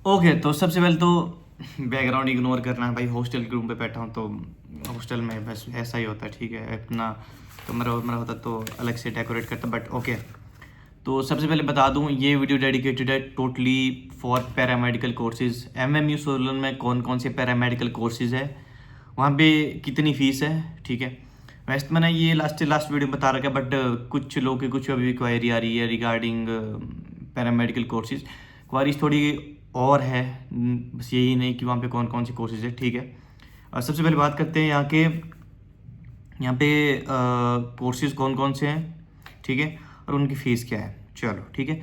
Okay, तो सबसे पहले तो बैकग्राउंड इग्नोर करना है भाई। हॉस्टल के रूम पे बैठा हूँ तो हॉस्टल में बस ऐसा ही होता है, ठीक है। अपना कमरा वमरा होता तो अलग से डेकोरेट करता, बट ओके। तो सबसे पहले बता दूँ, ये वीडियो डेडिकेटेड है totally for paramedical courses. MMU Solan में कौन कौन से पैरामेडिकल कोर्सेज है, वहाँ पे कितनी फ़ीस है, ठीक है। वैसे तो मैंने ये लास्ट वीडियो बता रखा है, बट कुछ लोग की कुछ अभी क्वायरी आ रही है रिगार्डिंग पैरामेडिकल कोर्सेज। क्वारीज थोड़ी और है, बस यही नहीं कि वहाँ पे कौन कौन से कोर्सेज है, ठीक है। सबसे पहले बात करते हैं यहाँ पे कोर्सेज कौन कौन से हैं, ठीक है, और उनकी फ़ीस क्या है। चलो ठीक है।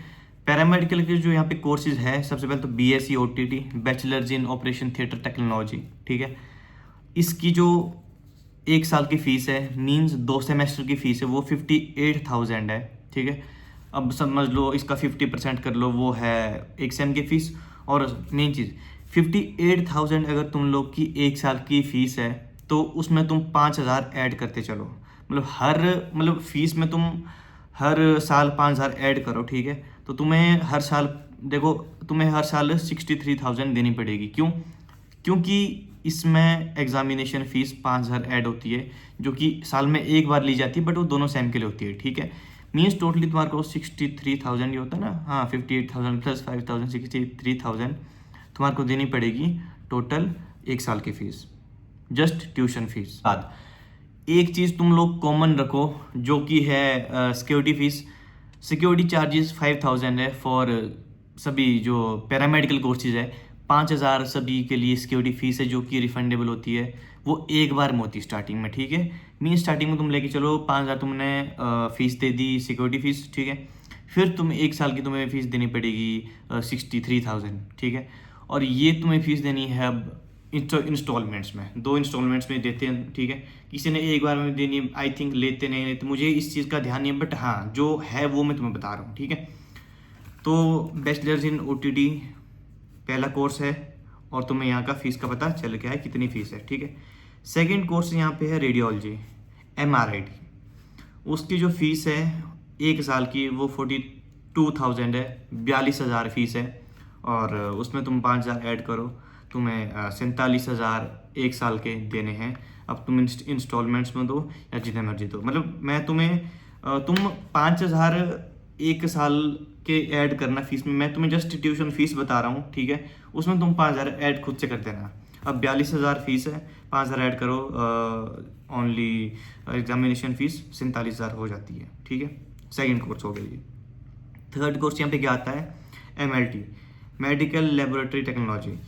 पैरामेडिकल के जो यहाँ पे कोर्सेज है, सबसे पहले तो BSc OTT, bachelors in operation theatre technology, ठीक है। इसकी जो 1 साल की फ़ीस है, मीन्स 2 सेमेस्टर की फ़ीस है, वो 58,000 है, ठीक है। अब समझ लो इसका 50% कर लो, वो है 1 सेम की फ़ीस। और मेन चीज़ 58,000 अगर तुम लोग की 1 साल की फ़ीस है, तो उसमें तुम 5,000 ऐड करते चलो। मतलब फ़ीस में तुम हर साल 5,000 ऐड करो, ठीक है। तो तुम्हें हर साल, देखो, तुम्हें हर साल 63,000 देनी पड़ेगी। क्यों? क्योंकि इसमें एग्जामिनेशन फ़ीस 5,000 ऐड होती है, जो कि साल में एक बार ली जाती है, बट वो दोनों सेम के लिए होती है, ठीक है। मीन्स टोटली तुम्हारे को 63,000 ही होता है ना, हाँ, 58,000 प्लस 5,000 63,000 तुम्हारे को देनी पड़ेगी टोटल 1 साल की फ़ीस, जस्ट ट्यूशन फीस। बाद एक चीज़ तुम लोग कॉमन रखो, जो कि है सिक्योरिटी फीस। सिक्योरिटी चार्जेस 5,000 है फॉर सभी जो पैरामेडिकल कोर्सेज है। 5,000 सभी के लिए सिक्योरिटी फीस है, जो कि रिफंडेबल होती है। वो एक बार में होती है स्टार्टिंग में, ठीक है। मीन स्टार्टिंग में तुम लेके चलो 5,000 तुमने फीस दे दी, सिक्योरिटी फीस, ठीक है। फिर तुम 1 साल की तुम्हें फीस देनी पड़ेगी 63,000, ठीक है। और ये तुम्हें फीस देनी है अब इंस्टॉलमेंट्स में, 2 इंस्टॉलमेंट्स में देते हैं, ठीक है। किसी ने एक बार में देनी है, आई थिंक लेते नहीं लेते, मुझे इस चीज़ का ध्यान नहीं है, बट हाँ जो है वो मैं तुम्हें बता रहा हूँ, ठीक है। तो बैचलर्स इन ओटीटी पहला कोर्स है, और तुम्हें यहाँ का फ़ीस का पता चल गया है कितनी फ़ीस है, ठीक है। सेकेंड कोर्स यहाँ पे है रेडियोलॉजी, MRIT। उसकी जो फ़ीस है 1 साल की, वो 42,000 है, 42,000 फीस है। और उसमें तुम 5,000 ऐड करो, तुम्हें 47,000 1 साल के देने हैं। अब तुम इंस्टॉलमेंट्स में दो या जितने मर्जी दो, मतलब मैं तुम्हें तुम 5,000 1 साल के ऐड करना फीस में, मैं तुम्हें जस्ट ट्यूशन फीस बता रहा हूँ, ठीक है। उसमें तुम 5,000 ऐड खुद से कर देना। अब 42,000 फीस है, 5,000 ऐड करो, ओनली एग्जामिनेशन फीस 47,000 हो जाती है, ठीक है। सेकेंड कोर्स हो गया ये। थर्ड कोर्स यहाँ पे क्या आता है, MLT, मेडिकल लेबोरेटरी टेक्नोलॉजी।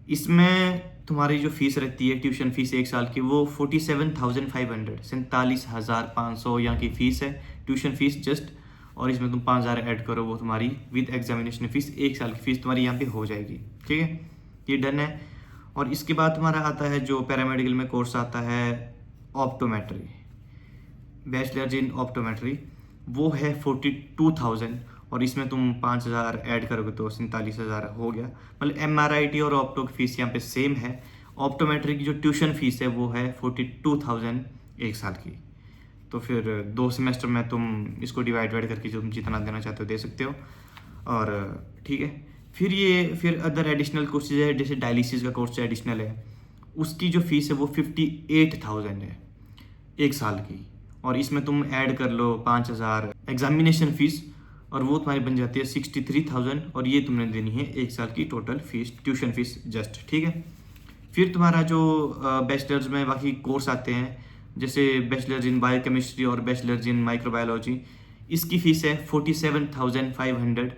इसमें तुम्हारी जो फीस रहती है ट्यूशन फीस 1 साल की, वो 47,500, 47,500 यहाँ की फ़ीस है ट्यूशन फीस जस्ट। और इसमें तुम 5,000 ऐड करो, वो तुम्हारी विद एग्जामिनेशन फीस 1 साल की फ़ीस तुम्हारी यहाँ पे हो जाएगी, ठीक है। ये डन है। और इसके बाद तुम्हारा आता है जो पैरामेडिकल में कोर्स आता है ऑप्टोमेट्री, बैचलर्स इन ऑप्टोमेट्री, वो है 42,000। और इसमें तुम 5,000 ऐड करोगे तो 47,000 हो गया। मतलब MRIT और ऑप्टो की फीस यहाँ पे सेम है। ऑप्टोमेट्री की जो ट्यूशन फीस है वो है 42,000 1 साल की। तो फिर 2 सेमेस्टर में तुम इसको डिवाइड करके जो तुम जितना देना चाहते हो दे सकते हो। और ठीक है, फिर अदर एडिशनल कोर्सेज है, जैसे डायलिसिस का कोर्स एडिशनल है, उसकी जो फीस है वो 58,000 है 1 साल की। और इसमें तुम ऐड कर लो 5,000 एग्जामिनेशन फीस, और वो तुम्हारी बन जाती है 63,000। और ये तुमने देनी है 1 साल की total fees, tuition fees just, ठीक है। फिर तुम्हारा जो बैचलर्स में बाकी कोर्स आते हैं, जैसे बैचलर्स इन बायोकेमिस्ट्री और बैचलर्स इन माइक्रोबायोलॉजी, इसकी फ़ीस है 47,500।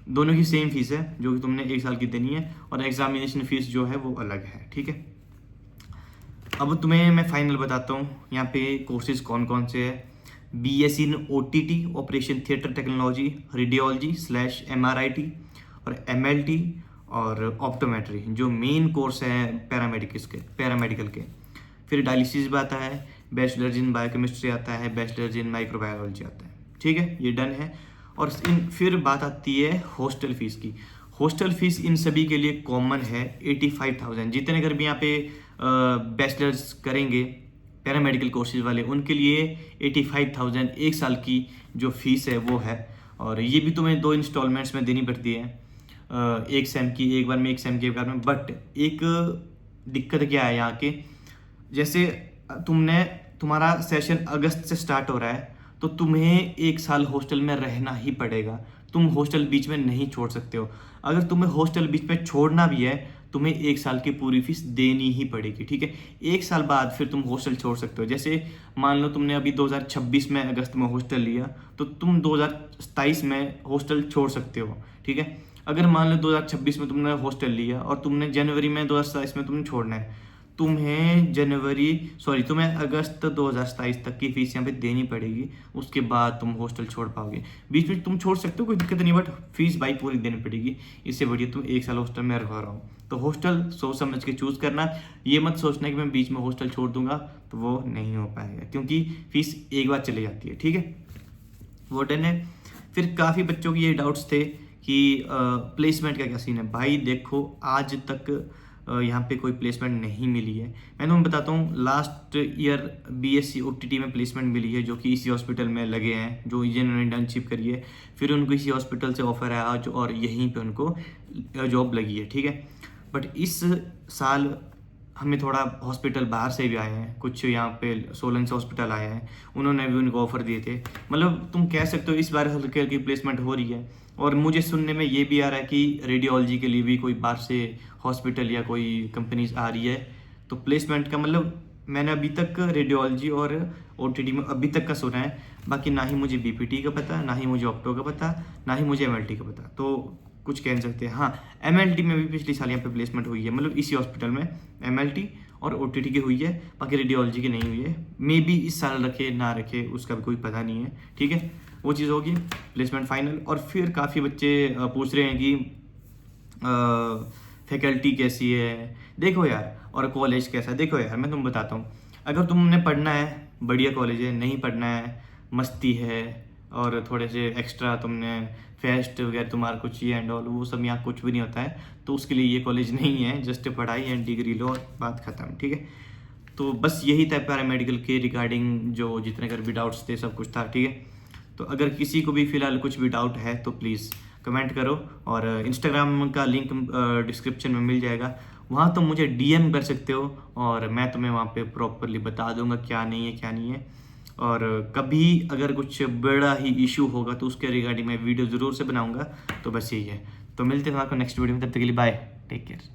दोनों की सेम फीस है, जो कि तुमने 1 साल की देनी है। और एग्जामिनेशन फ़ीस जो है वो अलग है, ठीक है। अब तुम्हें मैं फाइनल बताता हूँ यहाँ पे कोर्सेज कौन कौन से हैं। BSc इन OTT, operation theatre technology, radiology / MRIT, और MLT, और ऑप्टोमेट्री, जो मेन कोर्स है पैरामेडिकल के। फिर डायलिसिस भी आता है, बैचलर्स इन बायोकेमिस्ट्री आता है, बैचलर्स इन माइक्रोबायोलॉजी आता है, ठीक है। ये डन है। और फिर बात आती है हॉस्टल फीस की। हॉस्टल फीस इन सभी के लिए कॉमन है 85,000। जितने अगर भी यहाँ पे बैचलर्स करेंगे पैरामेडिकल कोर्सेज वाले, उनके लिए 85,000 1 साल की जो फीस है वो है। और ये भी तुम्हें 2 इंस्टॉलमेंट्स में देनी पड़ती है। एक सेम की एक बार में, एक सेम की एक बार में। बट एक दिक्कत क्या है यहाँ के, जैसे तुम्हारा सेशन अगस्त से स्टार्ट हो रहा है, तो तुम्हें एक साल हॉस्टल में रहना ही पड़ेगा। तुम हॉस्टल बीच में नहीं छोड़ सकते हो। अगर तुम्हें हॉस्टल बीच में छोड़ना भी है, तुम्हें एक साल की पूरी फीस देनी ही पड़ेगी, ठीक है। एक साल बाद फिर तुम हॉस्टल छोड़ सकते हो। जैसे मान लो तुमने अभी 2026 में अगस्त में हॉस्टल लिया, तो तुम 2027 में हॉस्टल छोड़ सकते हो, ठीक है। अगर मान लो 2026 में तुमने हॉस्टल लिया और तुमने जनवरी में 2027 में तुमने छोड़ना है, तुम्हें अगस्त 2027 तक की फीस यहाँ पे देनी पड़ेगी। उसके बाद तुम हॉस्टल छोड़ पाओगे। बीच में तुम छोड़ सकते हो, कोई दिक्कत नहीं, बट फीस भाई पूरी देनी पड़ेगी। इससे बढ़िया तुम एक साल हॉस्टल में रह रहा हूँ। तो हॉस्टल सोच समझ के चूज़ करना। ये मत सोचना कि मैं बीच में हॉस्टल छोड़ दूंगा, तो वो नहीं हो पाएगा, क्योंकि फीस एक बार चली जाती है, ठीक है। वो डन है। फिर काफ़ी बच्चों की ये डाउट्स थे कि प्लेसमेंट का क्या सीन है। भाई देखो, आज तक यहाँ पे कोई प्लेसमेंट नहीं मिली है। मैं तुम्हें बताता हूँ, लास्ट ईयर BSc OTT में प्लेसमेंट मिली है, जो कि इसी हॉस्पिटल में लगे हैं, जो जिन्होंने इंटर्नशिप करी है। फिर उनको इसी हॉस्पिटल से ऑफर आया आज, और यहीं पे उनको जॉब लगी है, ठीक है। बट इस साल हमें थोड़ा हॉस्पिटल बाहर से भी आए हैं, कुछ यहाँ पे सोलन से हॉस्पिटल आए हैं, उन्होंने भी उनको ऑफर दिए थे। मतलब तुम कह सकते हो इस बार हल्की हल्की प्लेसमेंट हो रही है। और मुझे सुनने में ये भी आ रहा है कि रेडियोलॉजी के लिए भी कोई बाहर से हॉस्पिटल या कोई कंपनीज आ रही है। तो प्लेसमेंट का मतलब मैंने अभी तक रेडियोलॉजी और OTT में अभी तक का सुना है। बाकी ना ही मुझे BPT का पता, ना ही मुझे ऑप्टो का पता, ना ही मुझे MLT का पता। तो कुछ कह नहीं सकते। हाँ, MLT में भी पिछली साल यहाँ पे प्लेसमेंट हुई है, मतलब इसी हॉस्पिटल में MLT और OTT की हुई है। बाकी रेडियोलॉजी की नहीं हुई है। मे बी इस साल रखे ना रखे, उसका भी कोई पता नहीं है, ठीक है। वो चीज़ होगी, प्लेसमेंट फाइनल। और फिर काफ़ी बच्चे पूछ रहे हैं कि फैकल्टी कैसी है। देखो यार, और कॉलेज कैसा है। देखो यार, मैं तुम्हें बताता हूँ, अगर तुमने पढ़ना है बढ़िया कॉलेज है, नहीं पढ़ना है मस्ती है, और थोड़े से एक्स्ट्रा तुमने फेस्ट वगैरह तुम्हारा कुछ ये एंड ऑल, वो सब यहाँ कुछ भी नहीं होता है, तो उसके लिए ये कॉलेज नहीं है। जस्ट पढ़ाई एंड डिग्री लो, बात खत्म, ठीक है। तो बस यही था पैरामेडिकल के रिगार्डिंग, जो जितने कर भी डाउट्स थे सब कुछ था, ठीक है। तो अगर किसी को भी फिलहाल कुछ भी डाउट है तो प्लीज़ कमेंट करो। और इंस्टाग्राम का लिंक डिस्क्रिप्शन में मिल जाएगा, वहाँ तुम मुझे DM कर सकते हो, और मैं तुम्हें वहाँ पे प्रॉपरली बता दूंगा क्या नहीं है क्या नहीं है। और कभी अगर कुछ बड़ा ही इशू होगा तो उसके रिगार्डिंग मैं वीडियो ज़रूर से बनाऊंगा। तो बस यही है। तो मिलते हैं आपको नेक्स्ट वीडियो में, तब तक के लिए बाय, टेक केयर।